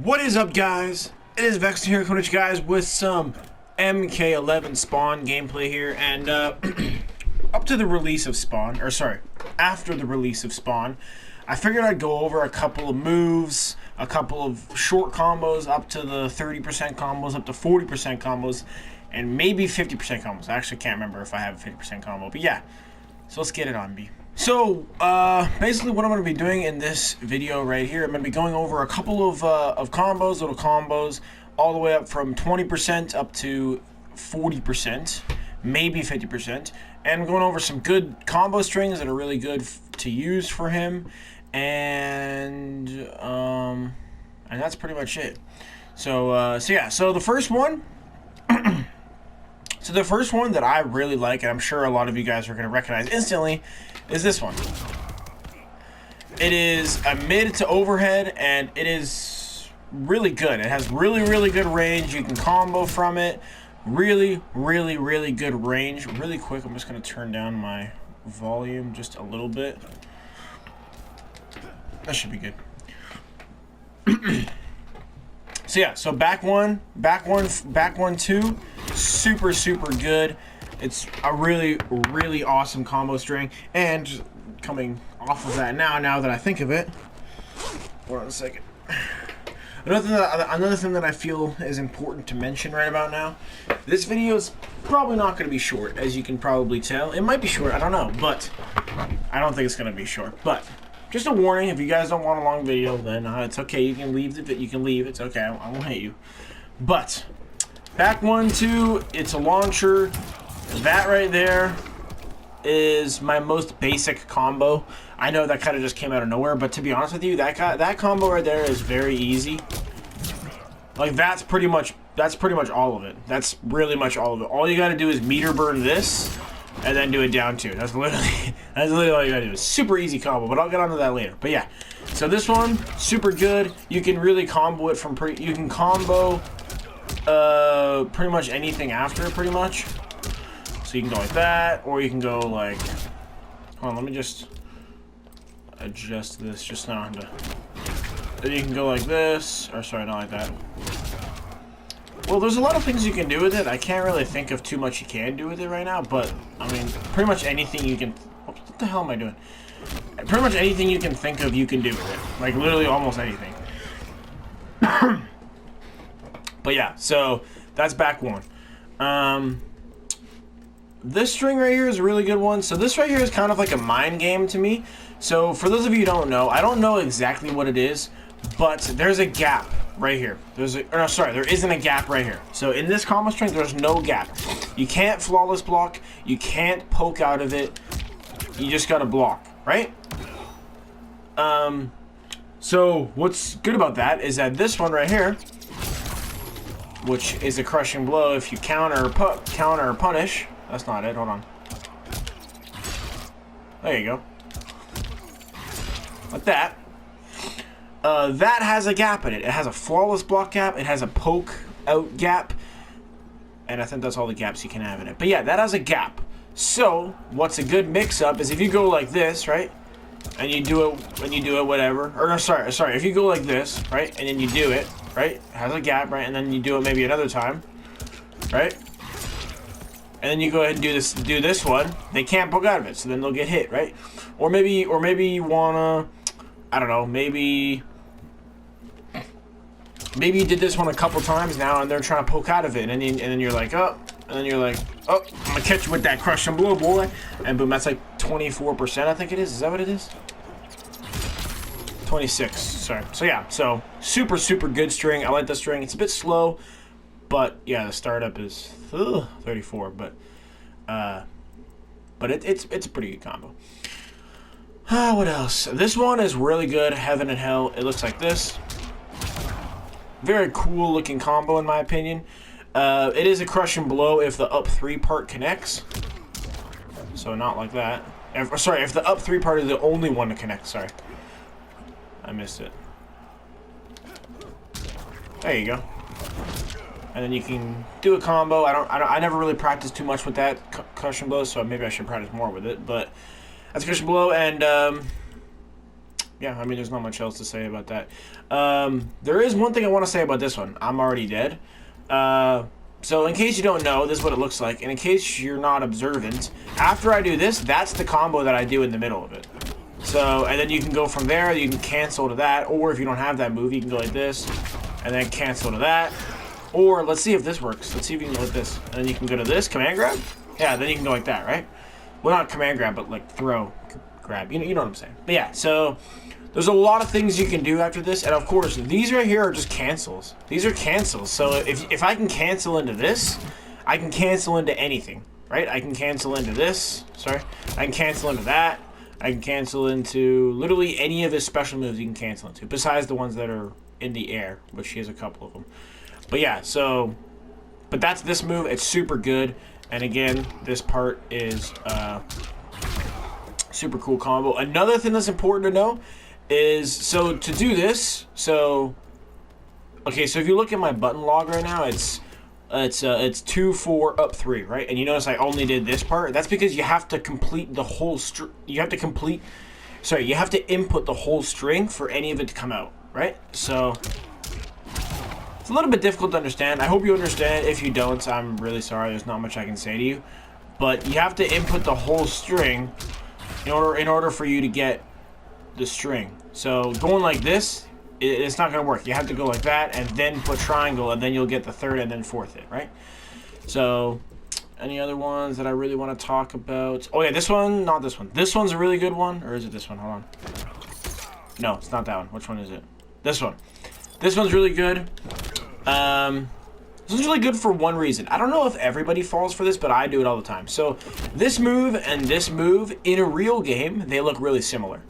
What is up, guys? It is Vex here coming at you guys with some MK11 Spawn gameplay here, and up to the release of Spawn, or sorry, after the release of Spawn, I figured I'd go over a couple of moves, a couple of short combos, up to the 30% combos, up to 40% combos, and maybe 50% combos. I actually can't remember if I have a 50% combo, but yeah. So let's get it on, B. So, basically what I'm going to be doing in this video right here, I'm going to be going over a couple of combos, little combos, all the way up from 20% up to 40%, maybe 50%, and going over some good combo strings that are really good to use for him, and that's pretty much it. So the first one, so the first one that I really like, and I'm sure a lot of you guys are going to recognize instantly, is this one. It is a mid to overhead, and it is really good. It has really good range. You can combo from it. Really good range. Really quick, I'm just going to turn down my volume just a little bit. That should be good. So yeah, so back one, two, super good. It's a really awesome combo string, and coming off of that now that I think of it, hold on a second. Another thing that I feel is important to mention right about now, this video is probably not going to be short, as you can probably tell. It might be short, I don't know, but I don't think it's going to be short. But just a warning, if you guys don't want a long video, then it's okay. You can leave the you can leave. It's okay. I won't hate you. But back one, two. It's a launcher. That right there is my most basic combo. I know that kind of just came out of nowhere, but to be honest with you, that combo right there is very easy. Like that's pretty much all of it. That's really much all of it. All you got to do is meter burn this, and then do it down two. That's literally all you got to do. It's super easy combo, but I'll get onto that later. But yeah, so this one super good. You can really combo it from you can combo pretty much anything after it, pretty much. So you can go like that, or you can go like, hold on, let me just adjust this just now. Then you can go like this, or sorry, not like that. Well, there's a lot of things you can do with it. I can't really think of too much you can do with it right now, but I mean, pretty much anything you can, what the hell am I doing? Pretty much anything you can think of, you can do with it. Like literally almost anything. But yeah, so that's back one. This string right here is a really good one. So this right here is kind of like a mind game to me. So for those of you who don't know, I don't know exactly what it is, but there's a gap right here. There isn't a gap right here. So in this combo string, there's no gap. You can't flawless block. You can't poke out of it. You just gotta block, right? So what's good about that is that this one right here, which is a crushing blow if you counter or punish. That's not it. Hold on. There you go. Like that. That has a gap in it. It has a flawless block gap. It has a poke out gap. And I think that's all the gaps you can have in it. But yeah, that has a gap. So what's a good mix-up is if you go like this, right? And you do it, whatever. Or no, sorry. If you go like this, right? And then you do it, right? It has a gap, right? And then you do it maybe another time, right? And then you go ahead and do this one. They can't poke out of it, so then they'll get hit, right? Or maybe you wanna, I don't know, maybe you did this one a couple times now, and they're trying to poke out of it, and then you're like, oh, I'm gonna catch you with that crush and blow, boy, and boom, that's like 24%, I think it is. Is that what it is? 26. Sorry. So yeah, so super good string. I like the string. It's a bit slow. But yeah, the startup is 34, but it's a pretty good combo. What else? This one is really good. Heaven and Hell. It looks like this. Very cool looking combo in my opinion. It is a crush and blow if the up 3 part connects. So not like that. If the up 3 part is the only one to connect. Sorry, I missed it. There you go. And then you can do a combo. I never really practiced too much with that cushion blow, so maybe I should practice more with it. But that's cushion blow, and yeah, I mean, there's not much else to say about that. There is one thing I want to say about this one. I'm already dead. So in case you don't know, this is what it looks like. And in case you're not observant, after I do this, that's the combo that I do in the middle of it. So, and then you can go from there, you can cancel to that, or if you don't have that move, you can go like this, and then cancel to that. Or, let's see if this works. Let's see if you can go like this. And then you can go to this, command grab? Yeah, then you can go like that, right? Well, not command grab, but like throw, grab. You know what I'm saying. But yeah, so there's a lot of things you can do after this. And of course, these right here are just cancels. These are cancels. So if I can cancel into this, I can cancel into anything, right? I can cancel into this. Sorry. I can cancel into that. I can cancel into literally any of his special moves you can cancel into, besides the ones that are in the air, which he has a couple of them. But yeah, so, but that's this move. It's super good. And again, this part is super cool combo. Another thing that's important to know is, so to do this, so, okay, so if you look at my button log right now, it's 2, 4, up 3, right? And you notice I only did this part. That's because you have to complete the whole you have to input the whole string for any of it to come out, right? So it's a little bit difficult to understand. I hope you understand. If you don't, I'm really sorry. There's not much I can say to you. But you have to input the whole string in order for you to get the string. So going like this, it's not going to work. You have to go like that and then put triangle, and then you'll get the third and then fourth hit, right? So any other ones that I really want to talk about? Oh yeah, this one, not this one. This one's a really good one. Or is it this one? Hold on. No, it's not that one. Which one is it? This one. This one's really good. This one's really good for one reason. I don't know if everybody falls for this, but I do it all the time. So this move and this move in a real game, they look really similar.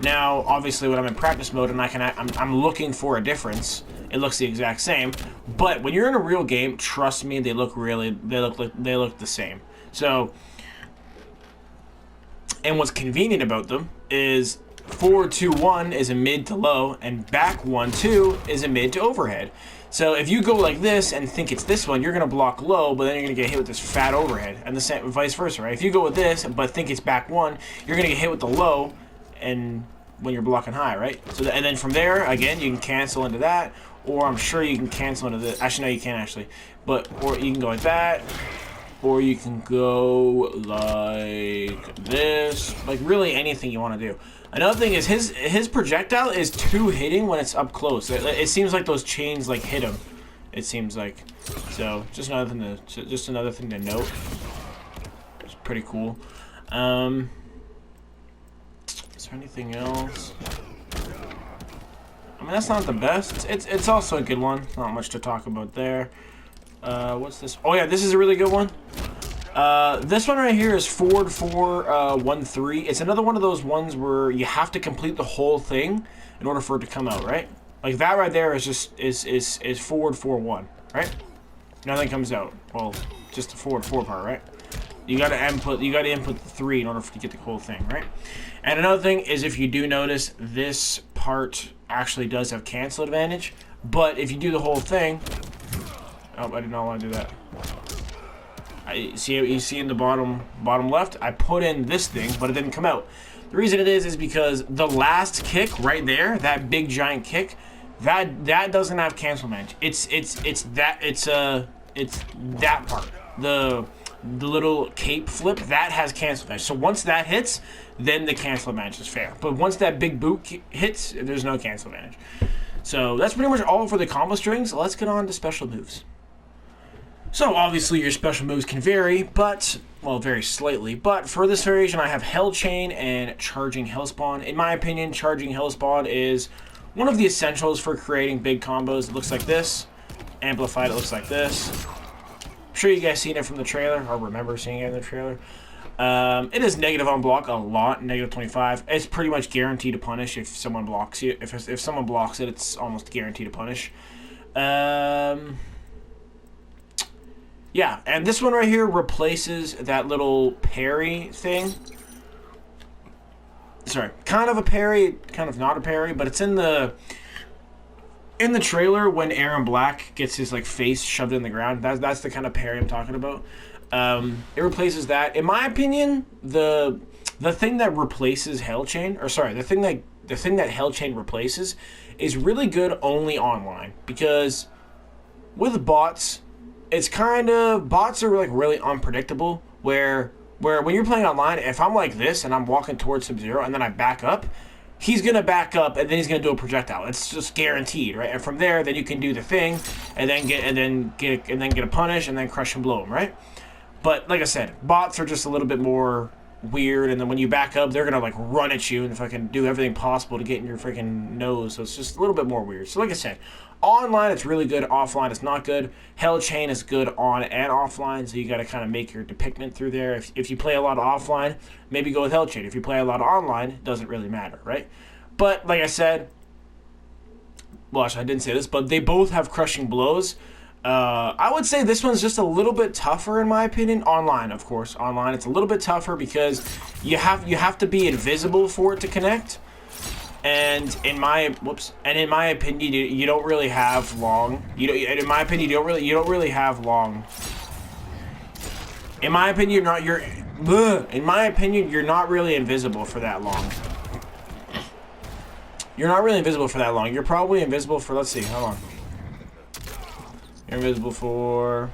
Now, obviously, when I'm in practice mode and I'm looking for a difference, it looks the exact same. But when you're in a real game, trust me, they look the same. So, and what's convenient about them is forward 2-1 is a mid to low, and back 1-2 is a mid to overhead. So if you go like this and think it's this one, you're gonna block low, but then you're gonna get hit with this fat overhead, and the same vice versa, right? If you go with this but think it's back 1, you're gonna get hit with the low, and when you're blocking high, right? So and then from there, again, you can cancel into that, or I'm sure you can cancel into this. Actually, no, you can't actually. Or you can go like that, or you can go like this. Like really anything you want to do. Another thing is his projectile is 2 hitting when it's up close. It seems like those chains like hit him. It seems like. So just another thing to note. It's pretty cool. Is there anything else? I mean, that's not the best. It's also a good one. Not much to talk about there. What's this? Oh yeah, this is a really good one. This one right here is forward 4, 1-3. It's another one of those ones where you have to complete the whole thing in order for it to come out, right? Like that right there is just is forward 4-1, right? Nothing comes out. Well, just the forward 4 part, right? You gotta input the 3 in order to get the whole thing, right? And another thing is, if you do notice, this part actually does have cancel advantage. But if you do the whole thing, oh, I did not want to do that. You see in the bottom left, I put in this thing, but it didn't come out. The reason it is because the last kick right there, that big giant kick, that doesn't have cancel advantage. It's that part. The little cape flip, that has cancel advantage. So once that hits, then the cancel advantage is fair. But once that big boot hits, there's no cancel advantage. So that's pretty much all for the combo strings. Let's get on to special moves. So obviously your special moves can vary, but, well, very slightly. But for this variation, I have Hell Chain and Charging Hellspawn. In my opinion, Charging Hellspawn is one of the essentials for creating big combos. It looks like this. Amplified, it looks like this. I'm sure you guys seen it from the trailer, or remember seeing it in the trailer. It is negative on block a lot, negative 25. It's pretty much guaranteed to punish if someone blocks you. If someone blocks it, it's almost guaranteed to punish. Yeah, and this one right here replaces that little parry thing. Sorry, kind of a parry, kind of not a parry, but it's in the trailer when Aaron Black gets his like face shoved in the ground. That's the kind of parry I'm talking about. It replaces that. In my opinion, the thing that replaces Hell Chain, or sorry, the thing the thing that Hell Chain replaces is really good only online, because with bots, it's kind of, bots are like really unpredictable, where when you're playing online, if I'm like this and I'm walking towards Sub-Zero and then I back up, he's gonna back up and then he's gonna do a projectile. It's just guaranteed, right? And from there, then you can do the thing and then get a punish and then crush and blow him, right? But like I said, bots are just a little bit more weird, and then when you back up, they're gonna like run at you and fucking do everything possible to get in your freaking nose. So it's just a little bit more weird. So like I said, online it's really good, offline it's not good. Hell Chain is good on and offline, so you got to kind of make your depiction through there. If you play a lot of offline, maybe go with Hell Chain. If you play a lot of online, it doesn't really matter, right? But like I said, well, actually, I didn't say this, but they both have crushing blows. I would say this one's just a little bit tougher in my opinion. Online, of course, online it's a little bit tougher because you have to be invisible for it to connect. And in my opinion, you don't really have long. In my opinion, you don't really have long. In my opinion, you're not really invisible for that long. You're not really invisible for that long. You're probably invisible for, let's see, how long? You're invisible for,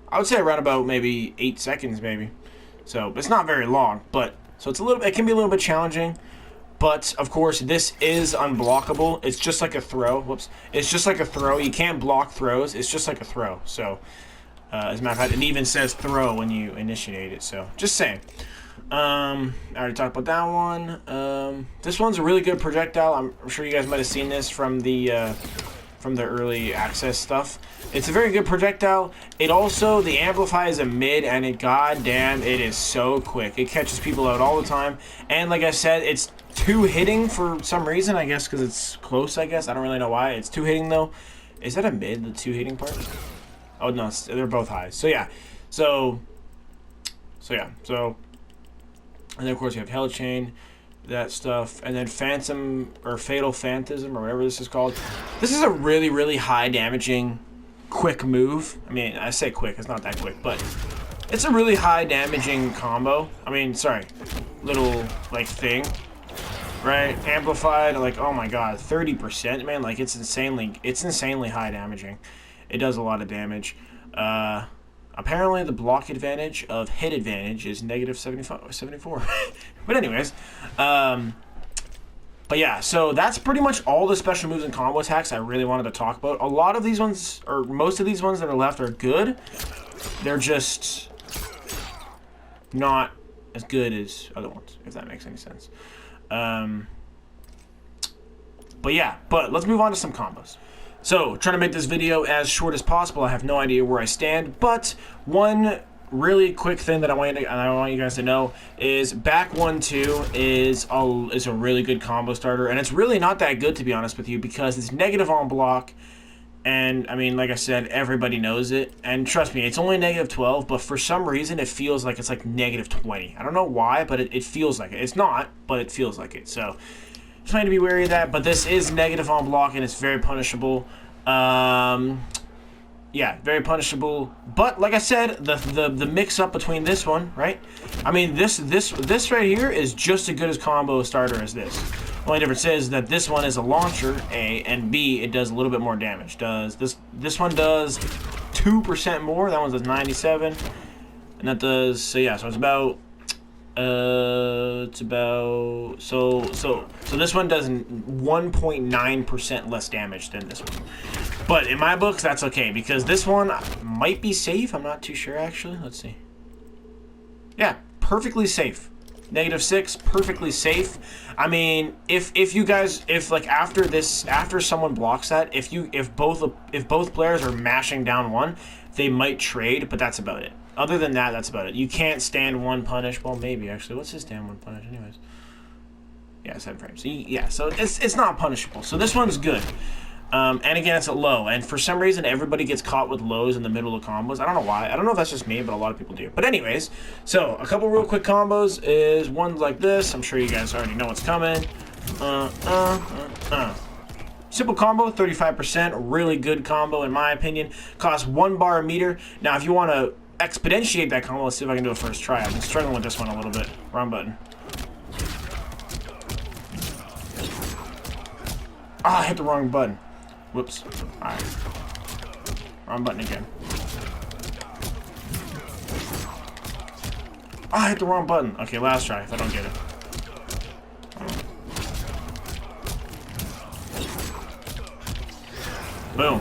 I would say around about maybe 8 seconds, maybe. So it's not very long, but so it can be a little bit challenging. But of course, this is unblockable. It's just like a throw. Whoops! It's just like a throw. You can't block throws. It's just like a throw. So as a matter of fact, it even says throw when you initiate it. So just saying. I already talked about that one. This one's a really good projectile. I'm sure you guys might have seen this from the early access stuff. It's a very good projectile. It also, the amplify is a mid, and it, goddamn, it is so quick. It catches people out all the time. And like I said, it's 2-hitting for some reason, I guess, because it's close, I guess. I don't really know why. It's 2-hitting, though. Is that a mid, the 2-hitting part? Oh, no, they're both high. So, yeah. So, and then, of course, you have Hell Chain, that stuff, and then Phantom, or Fatal Phantasm, or whatever this is called. This is a really, really high damaging, quick move. I mean, I say quick, it's not that quick, but it's a really high damaging combo. I mean, sorry, little, like, thing, right? Amplified, like, oh my god, 30%, man, like, it's insanely high damaging. It does a lot of damage. Apparently, the block advantage of hit advantage is negative 74. But anyways, but yeah, so that's pretty much all the special moves and combo attacks I really wanted to talk about. A lot of these ones, or most of these ones that are left, are good. They're just not as good as other ones, if that makes any sense. But yeah, let's move on to some combos. So, trying to make this video as short as possible. I have no idea where I stand, but one really quick thing that I want you guys to know is back 1-2 is a really good combo starter, and it's really not that good, to be honest with you, because it's negative on block, and I mean, like I said, everybody knows it, and trust me, it's only negative 12, but for some reason it feels like it's like negative 20. I don't know why, but it feels like it. It's not, but it feels like it. So just need to be wary of that, but this is negative on block, and it's very punishable. Yeah, very punishable. But like I said, the mix up between this one, right? I mean, this right here is just as good as combo starter as this. Only difference is that this one is a launcher, A, and B, it does a little bit more damage. This one does 2% more. That one does 97, and that does, so yeah, so it's about. So this one does 1.9% less damage than this one. But in my books, that's okay, because this one might be safe. I'm not too sure, actually. Let's see. Yeah, perfectly safe. -6, perfectly safe. I mean, if like after someone blocks that, if both players are mashing down one, they might trade, but that's about it. Other than that, that's about it. You can't stand one punish. Well, maybe, actually. What's his stand one punish, anyways? Yeah, 7 frames. Yeah, so it's not punishable. So this one's good. And again, it's a low. And for some reason, everybody gets caught with lows in the middle of combos. I don't know why. I don't know if that's just me, but a lot of people do. But anyways, so a couple real quick combos is one like this. I'm sure you guys already know what's coming. Simple combo, 35%. Really good combo, in my opinion. Costs 1 bar a meter. Now, if you want to exponentiate that combo, let's see if I can do it first try. I've been struggling with this one a little bit. Wrong button. Ah, I hit the wrong button. Whoops. Alright. Wrong button again. Ah, I hit the wrong button. Okay, last try if I don't get it. Boom.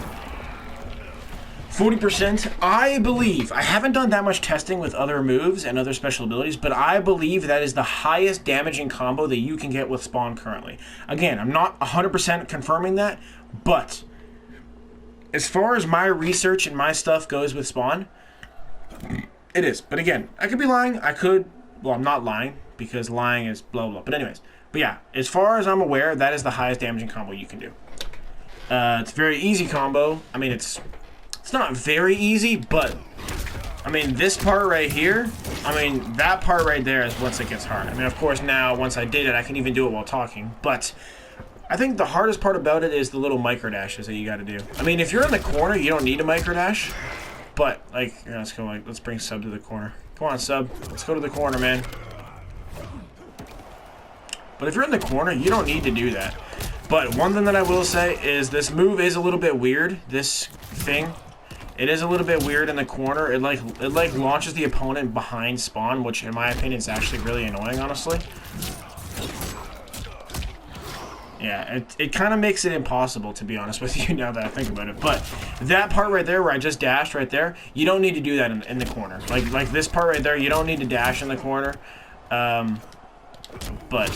40%. I believe, I haven't done that much testing with other moves and other special abilities, but I believe that is the highest damaging combo that you can get with Spawn currently. Again, I'm not 100% confirming that, but as far as my research and my stuff goes with Spawn, it is. But again, I could be lying. I could, well, I'm not lying because lying is blah, blah. But anyways, but yeah, as far as I'm aware, that is the highest damaging combo you can do. It's a very easy combo. I mean, it's not very easy, but I mean, this part right here, I mean, that part right there is once it gets hard. I mean, of course, now, once I did it, I can even do it while talking, but I think the hardest part about it is the little micro dashes that you got to do. I mean, if you're in the corner, you don't need a micro dash, but, like, yeah, let's go, like, let's bring Sub to the corner. Come on, Sub. Let's go to the corner, man. But if you're in the corner, you don't need to do that. But one thing that I will say is this move is a little bit weird. This thing, it is a little bit weird in the corner. It like launches the opponent behind Spawn, which in my opinion is actually really annoying, honestly. Yeah, it kind of makes it impossible, to be honest with you, now that I think about it. But that part right there where I just dashed right there, you don't need to do that in the corner. Like this part right there, you don't need to dash in the corner. But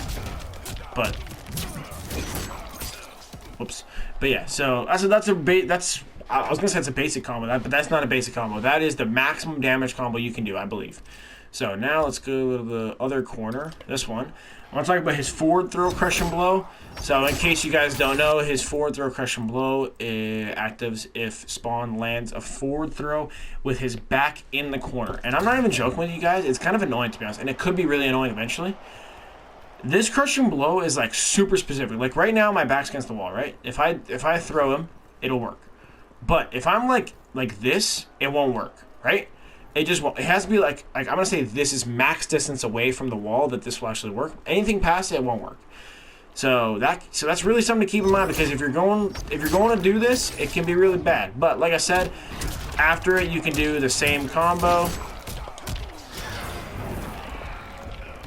whoops. But yeah, so I was gonna say it's a basic combo, but that's not a basic combo. That is the maximum damage combo you can do, I believe. So now let's go to the other corner. This one. I want to talk about his forward throw crushing blow. So in case you guys don't know, his forward throw crushing blow actives if Spawn lands a forward throw with his back in the corner. And I'm not even joking with you guys. It's kind of annoying, to be honest, and it could be really annoying eventually. This crushing blow is like super specific. Like right now, my back's against the wall, right? If I throw him, it'll work. But if I'm like this, it won't work, right? It just won't. It has to be like I'm gonna say this is max distance away from the wall that this will actually work. Anything past it won't work. So that's really something to keep in mind, because if you're going to do this, it can be really bad. But like I said, after it, you can do the same combo.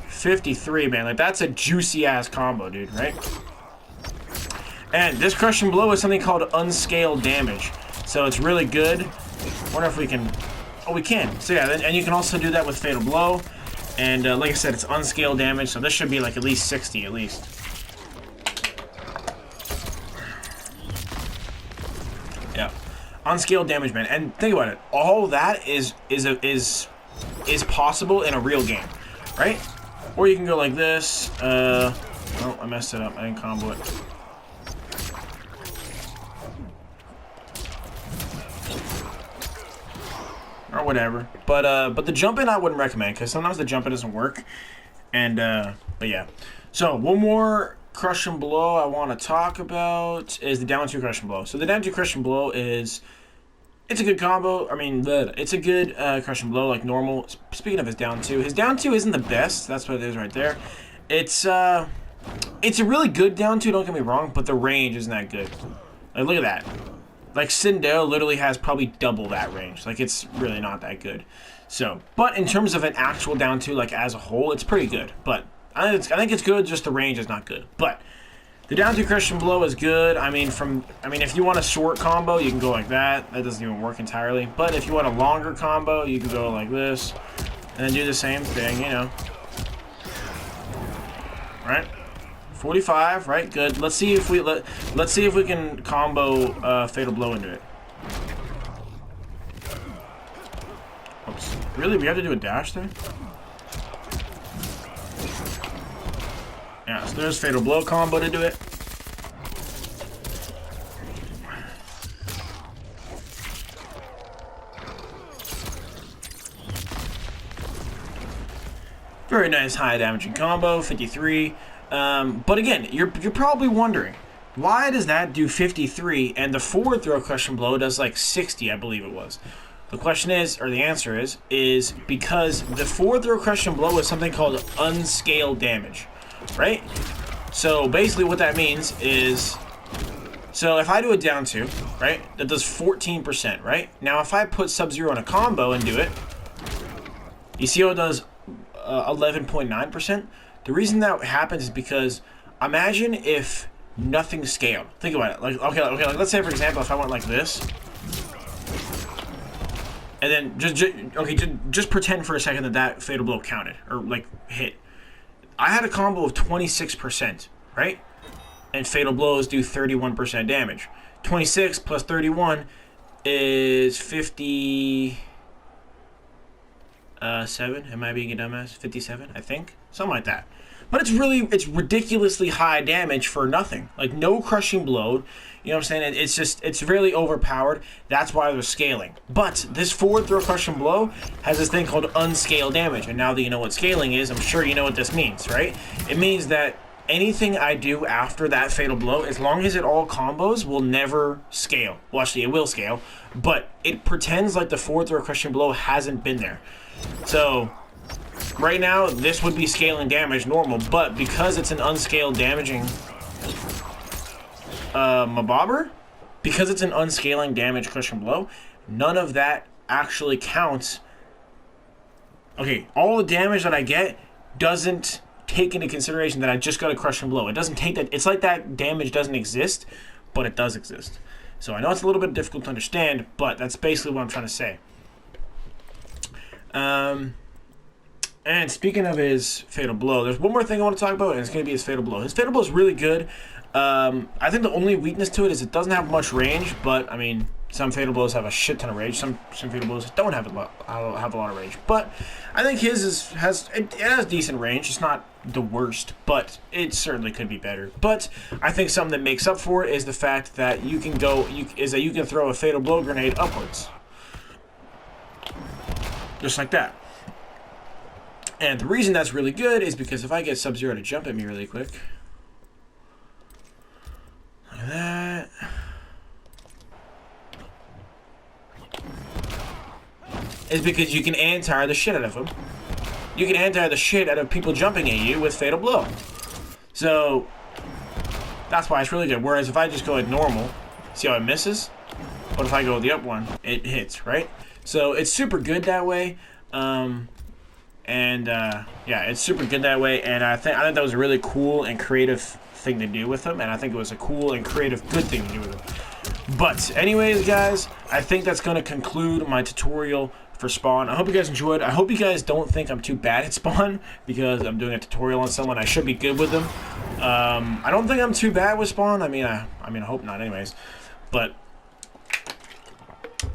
53, man, like that's a juicy ass combo, dude, right? And this crushing blow is something called unscaled damage, so it's really good. Wonder if we can. Oh, we can. So yeah, and you can also do that with fatal blow. And like I said, it's unscaled damage, so this should be like at least 60 at least. Yeah, unscaled damage, man. And think about it. All that is possible in a real game, right? Or you can go like this. Oh, I messed it up. I didn't combo it. Or whatever. But the jump in I wouldn't recommend, because sometimes the jump in doesn't work. And but yeah. So one more crush and blow I want to talk about is the down 2 crush and blow. So the down 2 crush and blow is, it's a good combo. I mean, it's a good crush and blow, like normal. Speaking of his down 2 isn't the best. That's what it is right there. It's a really good down 2, don't get me wrong, but the range isn't that good. Like, look at that. Like, Sindel literally has probably double that range. Like, it's really not that good. So, but in terms of an actual down 2, like, as a whole, it's pretty good. But I think it's good, just the range is not good. But the down 2 Christian blow is good. I mean, if you want a short combo, you can go like that. That doesn't even work entirely. But if you want a longer combo, you can go like this, and then do the same thing, you know. Right? 45, right? Good. Let's see if we can combo fatal blow into it. Oops. Really? We have to do a dash there? Yeah, so there's fatal blow combo to do it. Very nice high damaging combo, 53. But again, you're probably wondering, why does that do 53 and the forward throw crushing blow does like 60, I believe it was. The question is, or the answer is because the forward throw crushing blow is something called unscaled damage, right? So basically what that means is So if I do a down 2, right, that does 14%, right? Now if I put Sub-Zero in a combo and do it, you see how it does 11.9%? The reason that happens is because imagine if nothing scaled. Think about it. Like, okay, like let's say for example, if I went like this, and then just pretend for a second that that fatal blow counted or like hit. I had a combo of 26%, right? And fatal blows do 31% damage. 26 plus 31 is 57. Am I being a dumbass? 57, I think, something like that. But it's ridiculously high damage for nothing. Like no crushing blow. You know what I'm saying? It's really overpowered. That's why they're scaling. But this forward throw crushing blow has this thing called unscaled damage. And now that you know what scaling is, I'm sure you know what this means, right? It means that anything I do after that fatal blow, as long as it all combos, will never scale. Well, actually, it will scale, but it pretends like the forward throw crushing blow hasn't been there. So right now, this would be scaling damage normal, but because it's an unscaled damaging Mabobber, because it's an unscaling damage crushing blow, none of that actually counts. Okay, all the damage that I get doesn't take into consideration that I just got a crushing blow. It doesn't take that. It's like that damage doesn't exist, but it does exist. So I know it's a little bit difficult to understand, but that's basically what I'm trying to say. And speaking of his fatal blow, there's one more thing I want to talk about, and it's going to be his fatal blow. His fatal blow is really good. I think the only weakness to it is it doesn't have much range, but I mean, some fatal blows have a shit ton of range. Some fatal blows don't have a lot of range. But I think his has decent range. It's not the worst, but it certainly could be better. But I think something that makes up for it is the fact that you can throw a fatal blow grenade upwards, just like that. And the reason that's really good is because if I get Sub-Zero to jump at me really quick, like that. Is because you can anti the shit out of them. You can anti the shit out of people jumping at you with fatal blow. So that's why it's really good. Whereas if I just go at normal, see how it misses? But if I go with the up one, it hits, right? So it's super good that way. Yeah, it's super good that way. And I think that was a really cool and creative thing to do with them. And I think it was a cool and creative good thing to do with them. But anyways, guys, I think that's going to conclude my tutorial for Spawn. I hope you guys enjoyed. I hope you guys don't think I'm too bad at Spawn because I'm doing a tutorial on someone. I should be good with them. I don't think I'm too bad with Spawn. I mean, I hope not anyways. But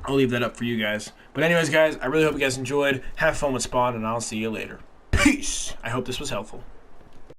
I'll leave that up for you guys. But anyways, guys, I really hope you guys enjoyed. Have fun with Spawn, and I'll see you later. Peace! I hope this was helpful.